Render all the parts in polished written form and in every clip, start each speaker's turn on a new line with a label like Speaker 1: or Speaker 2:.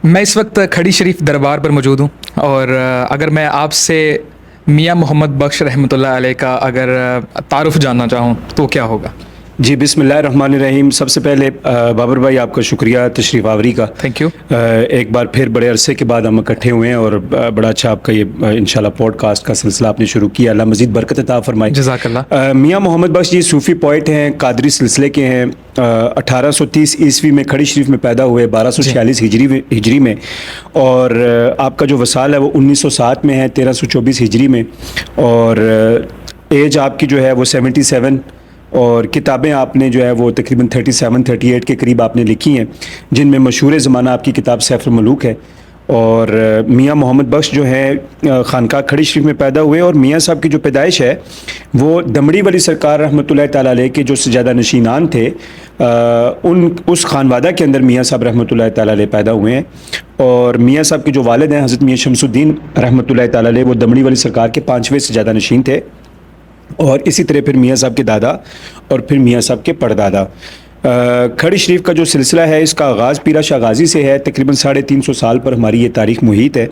Speaker 1: میں اس وقت کھڑی شریف دربار پر موجود ہوں، اور اگر میں آپ سے میاں محمد بخش رحمۃ اللہ علیہ کا اگر تعارف جاننا چاہوں تو کیا ہوگا؟
Speaker 2: جی بسم اللہ الرحمن الرحیم. سب سے پہلے بابر بھائی آپ کا شکریہ تشریف آوری کا.
Speaker 1: Thank you.
Speaker 2: ایک بار پھر بڑے عرصے کے بعد ہم اکٹھے ہوئے ہیں، اور بڑا اچھا آپ کا یہ انشاءاللہ پوڈ کاسٹ کا سلسلہ آپ نے شروع کیا. اللہ مزید برکت عطا فرمائے.
Speaker 1: جزاک اللہ.
Speaker 2: میاں محمد بخش جی صوفی پوئٹ ہیں، قادری سلسلے کے ہیں. 1830 عیسوی میں کھڑی شریف میں پیدا ہوئے، 1246 ہجری میں، اور آپ کا جو وصال ہے وہ 1907 میں ہے، 1324 ہجری میں، اور ایج آپ کی جو ہے وہ 77، اور کتابیں آپ نے جو ہے وہ تقریباً 37-38 کے قریب آپ نے لکھی ہیں، جن میں مشہور زمانہ آپ کی کتاب سیف الملوک ہے. اور میاں محمد بخش جو ہے خانقاہ کھڑی شریف میں پیدا ہوئے، اور میاں صاحب کی جو پیدائش ہے وہ دمڑی ولی سرکار رحمۃ اللہ تعالیٰ علیہ کے جو سجادہ نشینان تھے اس خانوادہ کے اندر میاں صاحب رحمۃ اللہ تعالیٰ علیہ پیدا ہوئے ہیں. اور میاں صاحب کے جو والد ہیں حضرت میاں شمس الدین رحمۃ اللہ تعالیٰ علیہ، وہ دمڑی ولی سرکار کے 5ویں سجادہ نشین تھے. اور اسی طرح پھر میاں صاحب کے دادا اور پھر میاں صاحب کے پردادا. کھڑی شریف کا جو سلسلہ ہے اس کا آغاز پیرا شاہ غازی سے ہے. تقریباً 350 سال پر ہماری یہ تاریخ محیط ہے،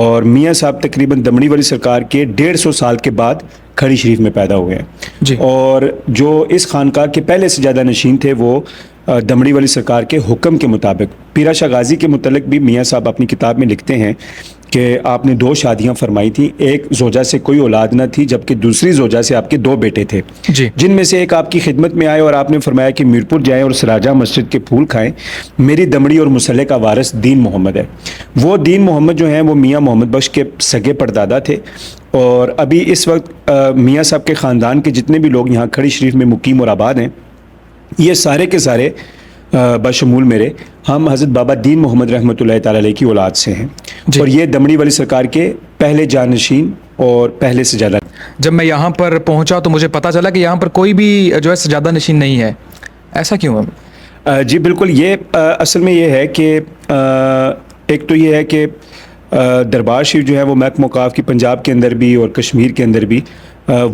Speaker 2: اور میاں صاحب تقریباً دمڑی ولی سرکار کے 150 سال کے بعد کھڑی شریف میں پیدا ہوئے ہیں.
Speaker 1: جی.
Speaker 2: اور جو اس خانقاہ کے پہلے سجادہ نشین تھے وہ دمڑی ولی سرکار کے حکم کے مطابق، پیرا شاہ غازی کے متعلق بھی میاں صاحب اپنی کتاب میں لکھتے ہیں کہ آپ نے 2 شادیاں فرمائی تھیں. ایک زوجہ سے کوئی اولاد نہ تھی، جبکہ دوسری زوجہ سے آپ کے 2 بیٹے تھے،
Speaker 1: جی.
Speaker 2: جن میں سے ایک آپ کی خدمت میں آئے، اور آپ نے فرمایا کہ میرپور جائیں اور سراجہ مسجد کے پھول کھائیں. میری دمڑی اور مسلح کا وارث دین محمد ہے. وہ دین محمد جو ہیں وہ میاں محمد بخش کے سگے پردادا تھے. اور ابھی اس وقت میاں صاحب کے خاندان کے جتنے بھی لوگ یہاں کھڑی شریف میں مقیم اور آباد ہیں، یہ سارے کے سارے بشمول میرے، ہم حضرت بابا دین محمد رحمۃ اللہ تعالیٰ علیہ کی اولاد سے ہیں.
Speaker 1: جی.
Speaker 2: اور یہ دمڑی ولی سرکار کے پہلے جانشین اور پہلے سجادہ.
Speaker 1: جب میں یہاں پر پہنچا تو مجھے پتا چلا کہ یہاں پر کوئی بھی جو ہے سجادہ نشین نہیں ہے. ایسا کیوں ہے؟
Speaker 2: جی بالکل، یہ اصل میں یہ ہے کہ ایک تو یہ ہے کہ دربار شریف جو ہے وہ محکمہ اوقاف کی پنجاب کے اندر بھی اور کشمیر کے اندر بھی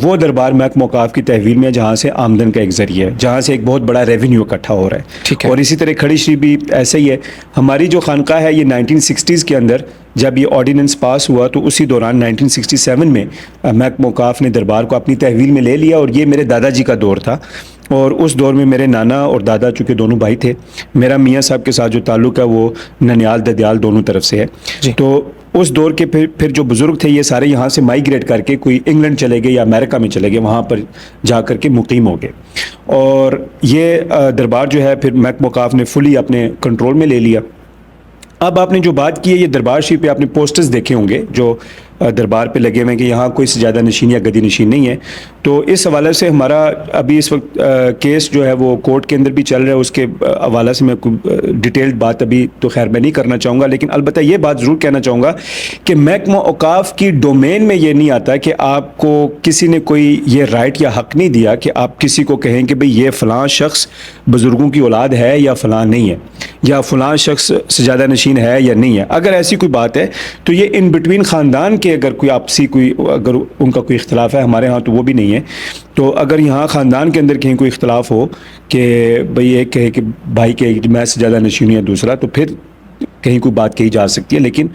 Speaker 2: وہ دربار محکمہ اوقاف کی تحویل میں، جہاں سے آمدن کا ایک ذریعہ ہے، جہاں سے ایک بہت بڑا ریونیو اکٹھا ہو رہا ہے.
Speaker 1: ٹھیک ہے.
Speaker 2: اور اسی طرح کھڑی شریف بھی ایسے ہی ہے. ہماری جو خانقاہ ہے یہ 1960s کے اندر جب یہ آرڈیننس پاس ہوا تو اسی دوران 1967 میں محکمہ اوقاف نے دربار کو اپنی تحویل میں لے لیا. اور یہ میرے دادا جی کا دور تھا، اور اس دور میں میرے نانا اور دادا چونکہ دونوں بھائی تھے. میرا میاں صاحب کے ساتھ جو تعلق ہے وہ ننیال ددیال دونوں طرف سے ہے.
Speaker 1: جی.
Speaker 2: تو اس دور کے پھر جو بزرگ تھے یہ سارے یہاں سے مائیگریٹ کر کے کوئی انگلینڈ چلے گئے یا امریکہ میں چلے گئے، وہاں پر جا کر کے مقیم ہو گئے. اور یہ دربار جو ہے پھر محکمہ اوقاف نے فلی اپنے کنٹرول میں لے لیا. اب آپ نے جو بات کی ہے، یہ دربار شریف پہ آپ نے پوسٹرز دیکھے ہوں گے جو دربار پہ لگے ہوئے ہیں کہ یہاں کوئی سجادہ نشین یا گدی نشین نہیں ہے. تو اس حوالے سے ہمارا ابھی اس وقت کیس جو ہے وہ کورٹ کے اندر بھی چل رہا ہے. اس کے حوالے سے میں ڈیٹیلڈ بات ابھی تو خیر میں نہیں کرنا چاہوں گا، لیکن البتہ یہ بات ضرور کہنا چاہوں گا کہ محکمہ اوقاف کی ڈومین میں یہ نہیں آتا کہ آپ کو کسی نے کوئی یہ رائٹ یا حق نہیں دیا کہ آپ کسی کو کہیں کہ بھئی یہ فلاں شخص بزرگوں کی اولاد ہے یا فلاں نہیں ہے، یا فلاں شخص سجادہ نشین ہے یا نہیں ہے. اگر ایسی کوئی بات ہے تو یہ ان بٹوین خاندان کے اگر کوئی آپسی کوئی اگر ان کا کوئی اختلاف ہے، ہمارے ہاں تو وہ بھی نہیں ہے. تو اگر یہاں خاندان کے اندر کہیں کوئی اختلاف ہو کہ بھئی ایک کہے کہ بھائی کہے کہ میں سجادہ نشین یا دوسرا، تو پھر کہیں کوئی بات کہی جا سکتی ہے، لیکن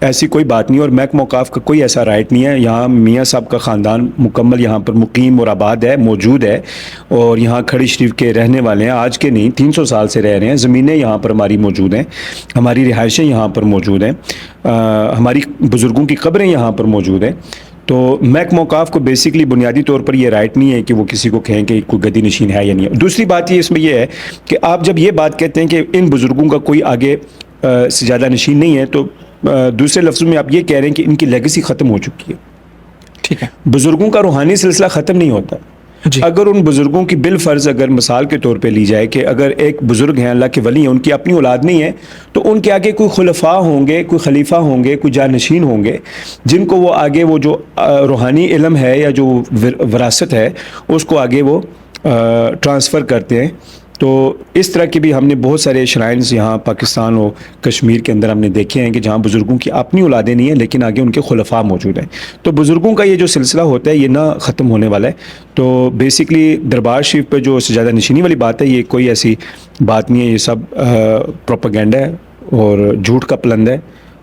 Speaker 2: ایسی کوئی بات نہیں. اور محکمہ اوقاف کا کوئی ایسا رائٹ نہیں ہے. یہاں میاں صاحب کا خاندان مکمل یہاں پر مقیم اور آباد ہے، موجود ہے، اور یہاں کھڑی شریف کے رہنے والے ہیں. آج کے نہیں، 300 سال سے رہ رہے ہیں. زمینیں یہاں پر ہماری موجود ہیں، ہماری رہائشیں یہاں پر موجود ہیں، ہماری بزرگوں کی قبریں یہاں پر موجود ہیں. تو محکمہ اوقاف کو بیسکلی بنیادی طور پر یہ رائٹ نہیں ہے کہ وہ کسی کو کہیں کہ کوئی گدی نشین ہے یا نہیں ہے. دوسری بات یہ اس میں یہ ہے کہ آپ جب یہ بات کہتے ہیں کہ ان بزرگوں کا کوئی آگے سجادہ نشین نہیں ہے، تو دوسرے لفظوں میں آپ یہ کہہ رہے ہیں کہ ان کی لیگیسی ختم ہو چکی ہے.
Speaker 1: ٹھیک ہے.
Speaker 2: بزرگوں کا روحانی سلسلہ ختم نہیں ہوتا.
Speaker 1: جی.
Speaker 2: اگر ان بزرگوں کی بالفرض اگر مثال کے طور پہ لی جائے کہ اگر ایک بزرگ ہیں، اللہ کے ولی ہیں، ان کی اپنی اولاد نہیں ہے، تو ان کے آگے کوئی خلفاء ہوں گے، کوئی خلیفہ ہوں گے، کوئی جانشین ہوں گے، جن کو وہ آگے وہ جو روحانی علم ہے یا جو وراثت ہے اس کو آگے وہ ٹرانسفر کرتے ہیں. تو اس طرح کے بھی ہم نے بہت سارے شرائنز یہاں پاکستان اور کشمیر کے اندر ہم نے دیکھے ہیں کہ جہاں بزرگوں کی اپنی اولادیں نہیں ہیں لیکن آگے ان کے خلفاء موجود ہیں. تو بزرگوں کا یہ جو سلسلہ ہوتا ہے یہ نہ ختم ہونے والا ہے. تو بیسکلی دربار شریف پہ جو سجادہ نشینی والی بات ہے یہ کوئی ایسی بات نہیں ہے، یہ سب پروپیگنڈا ہے. اور جھوٹ کا پلند ہے،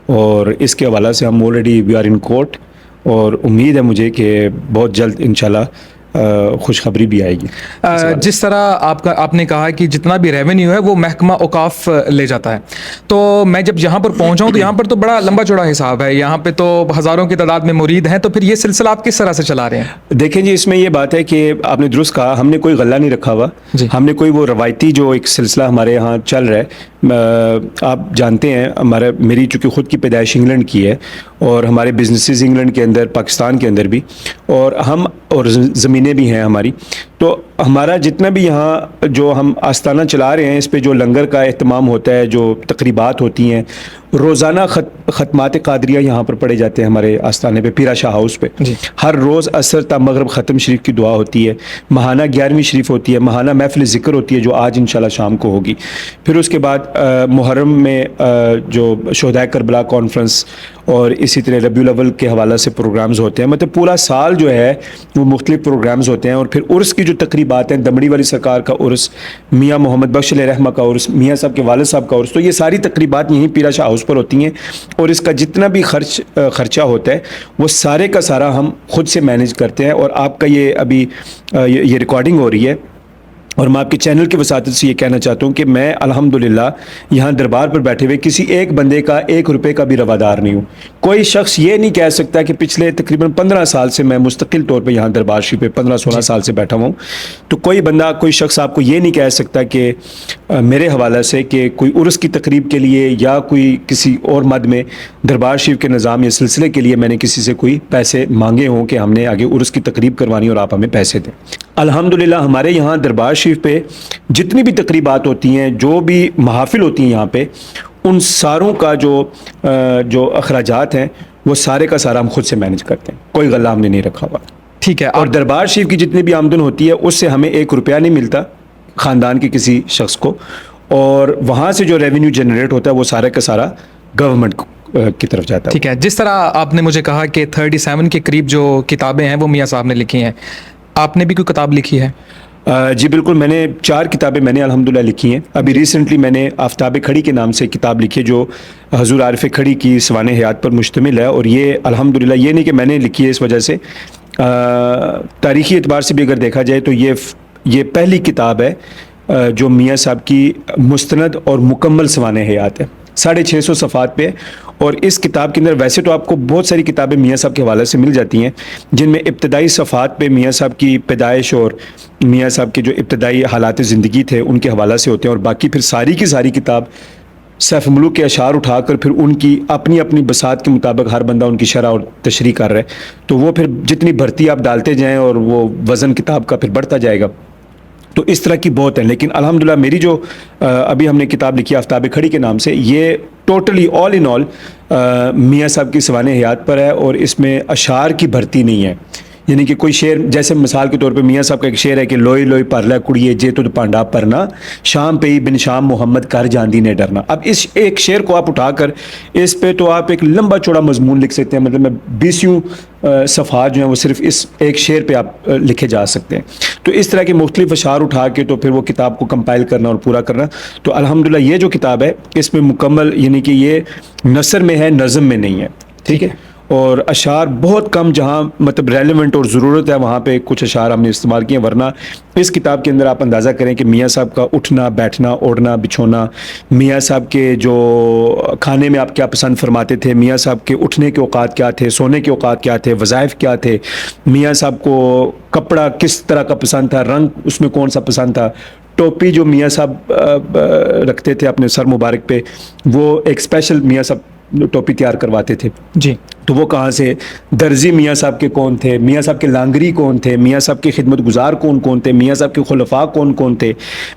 Speaker 2: اور اس کے حوالے سے ہم already we are in court, اور امید ہے مجھے کہ بہت جلد انشاءاللہ خوشخبری بھی آئے گی۔
Speaker 1: جس طرح آپ نے کہا کہ جتنا بھی ریونیو ہے وہ محکمہ اوقاف لے جاتا ہے، تو میں جب یہاں پر پہنچا ہوں تو یہاں پر تو بڑا لمبا چوڑا حساب ہے، یہاں پہ تو ہزاروں کی تعداد میں مرید ہیں، تو پھر یہ سلسلہ آپ کس طرح سے چلا رہے ہیں؟
Speaker 2: دیکھیں جی، اس میں یہ بات ہے کہ آپ نے درست کہا، ہم نے کوئی غلہ نہیں رکھا ہوا،
Speaker 1: جی۔
Speaker 2: ہم نے کوئی وہ روایتی جو ایک سلسلہ ہمارے یہاں چل رہا ہے، آپ جانتے ہیں میری چونکہ خود کی پیدائش انگلینڈ کی ہے، اور ہمارے بزنسز انگلینڈ کے اندر، پاکستان کے اندر بھی، اور زمینیں بھی ہیں ہماری، تو ہمارا جتنا بھی یہاں جو ہم آستانہ چلا رہے ہیں، اس پہ جو لنگر کا اہتمام ہوتا ہے، جو تقریبات ہوتی ہیں، روزانہ ختمات قادریہ یہاں پر پڑھے جاتے ہیں ہمارے آستانے پہ، پیرا شاہ ہاؤس پہ،
Speaker 1: جی۔
Speaker 2: ہر روز عصر تا مغرب ختم شریف کی دعا ہوتی ہے، ماہانہ 11ویں شریف ہوتی ہے، ماہانہ محفل ذکر ہوتی ہے جو آج انشاءاللہ شام کو ہوگی، پھر اس کے بعد محرم میں جو شہدائے کربلا کانفرنس، اور اسی طرح ربیع الاول کے حوالے سے پروگرامز ہوتے ہیں، مطلب پورا سال جو ہے وہ مختلف پروگرامز ہوتے ہیں، اور پھر عرس کی جو تقریبات ہیں، دمڑی والی سرکار کا عرس، میاں محمد بخش علیہ رحمہ کا عرس، میاں صاحب کے والد صاحب کا عرس، تو یہ ساری تقریبات یہیں پیرا شاہ ہاؤس پر ہوتی ہیں، اور اس کا جتنا بھی خرچہ ہوتا ہے وہ سارے کا سارا ہم خود سے مینیج کرتے ہیں، اور آپ کا یہ ابھی یہ ریکارڈنگ ہو رہی ہے، اور میں آپ کے چینل کی وساطت سے یہ کہنا چاہتا ہوں کہ میں الحمدللہ یہاں دربار پر بیٹھے ہوئے کسی ایک بندے کا 1 روپے کا بھی روادار نہیں ہوں۔ کوئی شخص یہ نہیں کہہ سکتا کہ پچھلے تقریباً 15 سال سے میں مستقل طور پہ یہاں دربار شریف پہ 15-16 سال سے بیٹھا ہوں، تو کوئی شخص آپ کو یہ نہیں کہہ سکتا کہ میرے حوالے سے کہ کوئی عرس کی تقریب کے لیے یا کوئی کسی اور مد میں دربار شریف کے نظام یا سلسلے کے لیے میں نے کسی سے کوئی پیسے مانگے ہوں کہ ہم نے آگے عرس کی تقریب کروانی اور آپ ہمیں پیسے دیں۔ الحمدللہ ہمارے یہاں دربار شریف پہ جتنی بھی تقریبات ہوتی ہیں، جو بھی محافل ہوتی ہیں یہاں پہ، ان ساروں کا جو اخراجات ہیں وہ سارے کا سارا ہم خود سے مینیج کرتے ہیں، کوئی غلہ ہم نے نہیں رکھا ہوا۔
Speaker 1: ٹھیک ہے۔
Speaker 2: اور دربار شریف کی جتنی بھی آمدن ہوتی ہے اس سے ہمیں 1 روپیہ نہیں ملتا خاندان کے کسی شخص کو، اور وہاں سے جو ریونیو جنریٹ ہوتا ہے وہ سارا کا سارا گورنمنٹ کی طرف جاتا ہے۔
Speaker 1: ٹھیک ہے، جس طرح آپ نے مجھے کہا کہ 37 کے قریب جو کتابیں ہیں وہ میاں صاحب نے لکھی ہیں، آپ نے بھی کوئی کتاب لکھی ہے؟
Speaker 2: جی بالکل، میں نے 4 کتابیں میں نے الحمدللہ لکھی ہیں۔ ابھی ریسنٹلی میں نے آفتاب کھڑی کے نام سے کتاب لکھی ہے جو حضور عارف کھڑی کی سوانح حیات پر مشتمل ہے، اور یہ الحمدللہ یہ نہیں کہ میں نے لکھی ہے اس وجہ سے، تاریخی اعتبار سے بھی اگر دیکھا جائے تو یہ پہلی کتاب ہے جو میاں صاحب کی مستند اور مکمل سوانح حیات ہے، 650 صفحات پہ، اور اس کتاب کے اندر ویسے تو آپ کو بہت ساری کتابیں میاں صاحب کے حوالے سے مل جاتی ہیں جن میں ابتدائی صفحات پہ میاں صاحب کی پیدائش اور میاں صاحب کے جو ابتدائی حالات زندگی تھے ان کے حوالے سے ہوتے ہیں، اور باقی پھر ساری کی ساری کتاب سیف ملوک کے اشعار اٹھا کر پھر ان کی اپنی اپنی بساط کے مطابق ہر بندہ ان کی شرح اور تشریح کر رہا ہے، تو وہ پھر جتنی بھرتی آپ ڈالتے جائیں اور وہ وزن کتاب کا پھر بڑھتا جائے گا، تو اس طرح کی بہت ہیں۔ لیکن الحمدللہ میری جو ابھی ہم نے کتاب لکھی آفتاب کھڑی کے نام سے، یہ ٹوٹلی آل ان آل میاں صاحب کی سوانح حیات پر ہے، اور اس میں اشعار کی بھرتی نہیں ہے، یعنی کہ کوئی شعر، جیسے مثال کے طور پہ میاں صاحب کا ایک شعر ہے کہ لوئی لوئی پرلا کڑیے جے تو پانڈا پرنا شام پہ ہی بن شام محمد کر جاندی نے ڈرنا۔ اب اس ایک شعر کو آپ اٹھا کر اس پہ تو آپ ایک لمبا چوڑا مضمون لکھ سکتے ہیں، مطلب میں 20 صفحات جو ہیں وہ صرف اس ایک شعر پہ آپ لکھے جا سکتے ہیں، تو اس طرح کے مختلف اشعار اٹھا کے تو پھر وہ کتاب کو کمپائل کرنا اور پورا کرنا، تو الحمدللہ یہ جو کتاب ہے اس میں مکمل، یعنی کہ یہ نثر میں ہے، نظم میں نہیں ہے، ٹھیک ہے، اور اشعار بہت کم، جہاں مطلب ریلیونٹ اور ضرورت ہے وہاں پہ کچھ اشعار ہم نے استعمال کیے، ورنہ اس کتاب کے اندر آپ اندازہ کریں کہ میاں صاحب کا اٹھنا بیٹھنا اوڑھنا بچھونا، میاں صاحب کے جو کھانے میں آپ کیا پسند فرماتے تھے، میاں صاحب کے اٹھنے کے اوقات کیا تھے، سونے کے اوقات کیا تھے، وظائف کیا تھے، میاں صاحب کو کپڑا کس طرح کا پسند تھا، رنگ اس میں کون سا پسند تھا، ٹوپی جو میاں صاحب رکھتے تھے اپنے سر مبارک پہ، وہ ایک اسپیشل میاں صاحب ٹوپی تیار کرواتے تھے،
Speaker 1: جی،
Speaker 2: تو وہ کہاں سے، درزی میاں صاحب کے کون تھے، میاں صاحب کے لانگری کون تھے، میاں صاحب کے خدمت گزار کون تھے، میاں صاحب کے خلفاء کون تھے،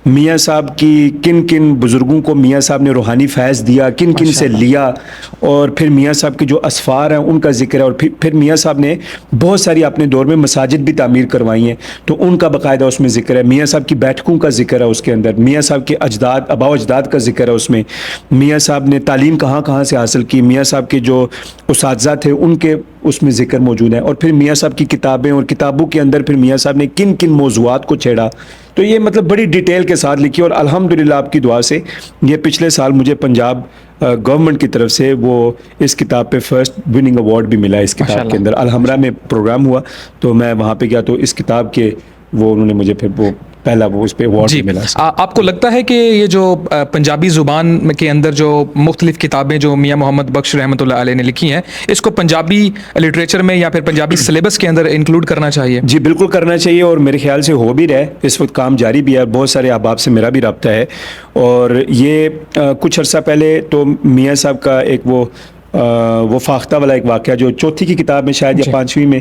Speaker 2: میاں صاحب کی کن بزرگوں کو میاں صاحب نے روحانی فیض دیا، کن سے لیا، اور پھر میاں صاحب کے جو اسفار ہیں ان کا ذکر ہے، اور پھر میاں صاحب نے بہت ساری اپنے دور میں مساجد بھی تعمیر کروائی ہیں، تو ان کا باقاعدہ اس میں ذکر ہے، میاں صاحب کی بیٹھکوں کا ذکر ہے اس کے اندر، میاں صاحب کے آباء و اجداد کا ذکر ہے اس میں، میاں صاحب نے تعلیم کہاں سے حاصل کی، میاں صاحب کے جو اساتذہ اجازات ہے ان کے اس میں ذکر موجود ہیں, اور پھر میاں صاحب کی کتابیں, اور کتابوں کے اندر پھر میاں صاحب نے کن کن موضوعات کو چھیڑا, تو یہ مطلب بڑی ڈیٹیل کے ساتھ لکھی. اور الحمدللہ آپ کی دعا سے یہ پچھلے سال مجھے پنجاب گورنمنٹ کی طرف سے وہ اس کتاب پہ فرسٹ وننگ ایوارڈ بھی ملا. اس کتاب کے اندر الحمرہ میں پروگرام ہوا تو میں وہاں پہ گیا, تو اس کتاب کے وہ انہوں نے مجھے پھر وہ پہلا وہ اس پہ ایوارڈ بھی ملا.
Speaker 1: آپ کو لگتا ہے کہ یہ جو پنجابی زبان کے اندر جو مختلف کتابیں جو میاں محمد بخش رحمۃ اللہ علیہ نے لکھی ہیں, اس کو پنجابی لٹریچر میں یا پھر پنجابی سلیبس کے اندر انکلوڈ کرنا چاہیے؟
Speaker 2: جی بالکل کرنا چاہیے, اور میرے خیال سے ہو بھی رہا ہے, اس وقت کام جاری بھی ہے. بہت سارے احباب سے میرا بھی رابطہ ہے, اور یہ کچھ عرصہ پہلے تو میاں صاحب کا ایک وہ فاختہ والا ایک واقعہ جو چوتھی کی کتاب میں شاید یا پانچویں میں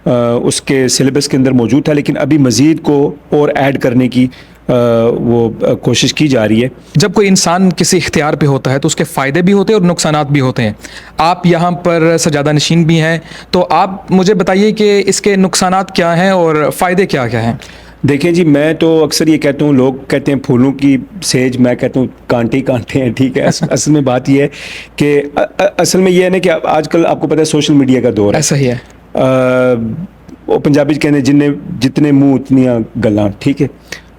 Speaker 2: اس کے سلیبس کے اندر موجود تھا, لیکن ابھی مزید کو اور ایڈ کرنے کی وہ کوشش کی جا رہی ہے.
Speaker 1: جب کوئی انسان کسی اختیار پہ ہوتا ہے تو اس کے فائدے بھی ہوتے ہیں اور نقصانات بھی ہوتے ہیں. آپ یہاں پر سجادہ نشین بھی ہیں, تو آپ مجھے بتائیے کہ اس کے نقصانات کیا ہیں اور فائدے کیا کیا ہیں؟
Speaker 2: دیکھیں جی, میں تو اکثر یہ کہتا ہوں, لوگ کہتے ہیں پھولوں کی سیج, میں کہتا ہوں کانٹے کانٹے ہیں, ٹھیک ہے. اصل میں بات یہ ہے کہ اصل میں یہ ہے نا کہ آج کل آپ کو پتہ ہے سوشل میڈیا کا دور ہے.
Speaker 1: ایسا ہی ہے.
Speaker 2: وہ پنجابی کہنے جتنے منہ اتنیاں گلاں, ٹھیک ہے.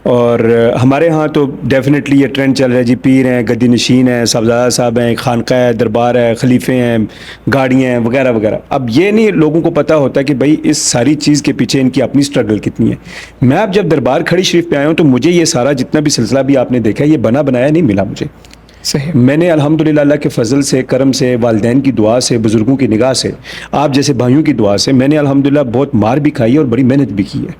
Speaker 2: اور ہمارے ہاں تو ڈیفینیٹلی یہ ٹرینڈ چل رہا ہے جی, پیر ہیں, گدی نشین ہیں, صاحبزادہ صاحب ہیں, خانقاہ ہے, دربار ہے, خلیفے ہیں, گاڑیاں ہیں, وغیرہ وغیرہ. اب یہ نہیں لوگوں کو پتہ ہوتا کہ بھائی اس ساری چیز کے پیچھے ان کی اپنی سٹرگل کتنی ہے. میں اب جب دربار کھڑی شریف پہ آیا ہوں تو مجھے یہ سارا جتنا بھی سلسلہ بھی آپ نے دیکھا یہ بنا بنایا نہیں ملا مجھے.
Speaker 1: صحیح.
Speaker 2: میں نے الحمدللہ اللہ کے فضل سے, کرم سے, والدین کی دعا سے, بزرگوں کی نگاہ سے, آپ جیسے بھائیوں کی دعا سے میں نے الحمدللہ بہت مار بھی کھائی ہے اور بڑی محنت بھی کی ہے.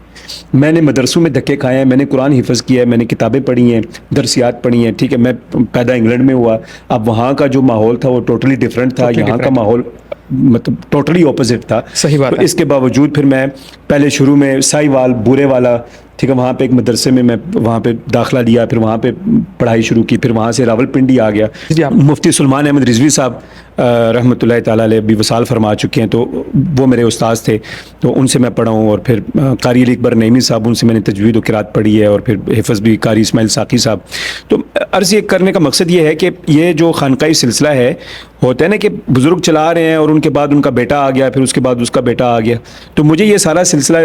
Speaker 2: میں نے مدرسوں میں دھکے کھائے ہیں, میں نے قرآن حفظ کیا ہے, میں نے کتابیں پڑھی ہیں, درسیات پڑھی ہیں, ٹھیک ہے. میں پیدا انگلینڈ میں ہوا, اب وہاں کا جو ماحول تھا وہ ٹوٹلی ڈفرینٹ تھا, یہاں کا ماحول مطلب ٹوٹلی اپوزٹ تھا.
Speaker 1: صحیح بات ہے.
Speaker 2: اس کے باوجود پھر میں پہلے شروع میں سائی وال بورے والا, ٹھیک ہے, وہاں پہ ایک مدرسے میں وہاں پہ داخلہ لیا, پھر وہاں پہ پڑھائی شروع کی, پھر وہاں سے راول پنڈی آ گیا. مفتی سلمان احمد رضوی صاحب رحمۃ اللہ تعالیٰ علیہ بھی وصال فرما چکے ہیں, تو وہ میرے استاذ تھے, تو ان سے میں پڑھا ہوں. اور پھر قاری علی اکبر نعیمی صاحب, ان سے میں نے تجوید و قرات پڑھی ہے, اور پھر حفظ بھی قاری اسماعیل ساقی صاحب. تو عرض یہ کرنے کا مقصد یہ ہے کہ یہ جو خانقاہی سلسلہ ہے, ہوتا ہے نا کہ بزرگ چلا رہے ہیں اور ان کے بعد ان کا بیٹا آ گیا, پھر اس کے بعد اس کا بیٹا آ گیا, تو مجھے یہ سارا سلسلہ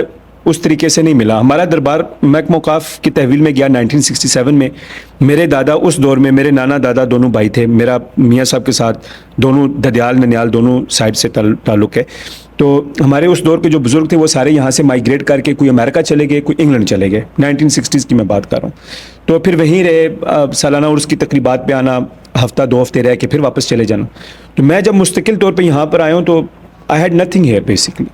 Speaker 2: اس طریقے سے نہیں ملا. ہمارا دربار محکمہ اوقاف کی تحویل میں گیا 1967 میں. میرے دادا اس دور میں, میرے نانا دادا دونوں بھائی تھے, میرا میاں صاحب کے ساتھ دونوں ددیال ننیال دونوں سائڈ سے تعلق ہے. تو ہمارے اس دور کے جو بزرگ تھے وہ سارے یہاں سے مائیگریٹ کر کے کوئی امریکہ چلے گئے, کوئی انگلینڈ چلے گئے. 1960s کی میں بات کر رہا ہوں. تو پھر وہیں رہے, سالانہ عرس کی تقریبات پہ آنا, ہفتہ 2 ہفتے رہ کے پھر واپس چلے جانا. تو میں جب مستقل طور پہ یہاں پر آیا ہوں تو I had nothing here basically,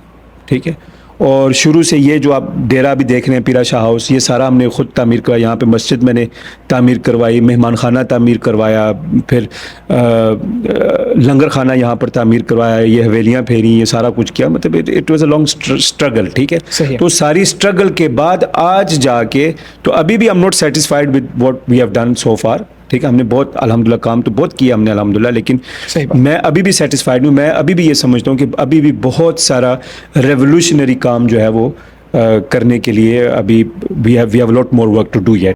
Speaker 2: ٹھیک ہے. اور شروع سے یہ جو آپ ڈیرا بھی دیکھ رہے ہیں, پیرا شاہ ہاؤس, یہ سارا ہم نے خود تعمیر کروایا. یہاں پہ مسجد میں نے تعمیر کروائی, مہمان خانہ تعمیر کروایا, پھر لنگر خانہ یہاں پر تعمیر کروایا, یہ حویلیاں پھیری, یہ سارا کچھ کیا. مطلب it was a long struggle, ٹھیک ہے. تو ساری اسٹرگل کے بعد آج جا کے تو ابھی بھی am not satisfied with what we have done so far, ٹھیک ہے. ہم نے بہت الحمدللہ کام تو بہت کیا ہم نے الحمدللہ, لیکن میں ابھی بھی سیٹسفائڈ ہوں. میں ابھی بھی یہ سمجھتا ہوں کہ ابھی بھی بہت سارا ریولیوشنری کام جو ہے وہ کرنے کے لیے ابھی we have lot more work to do yet.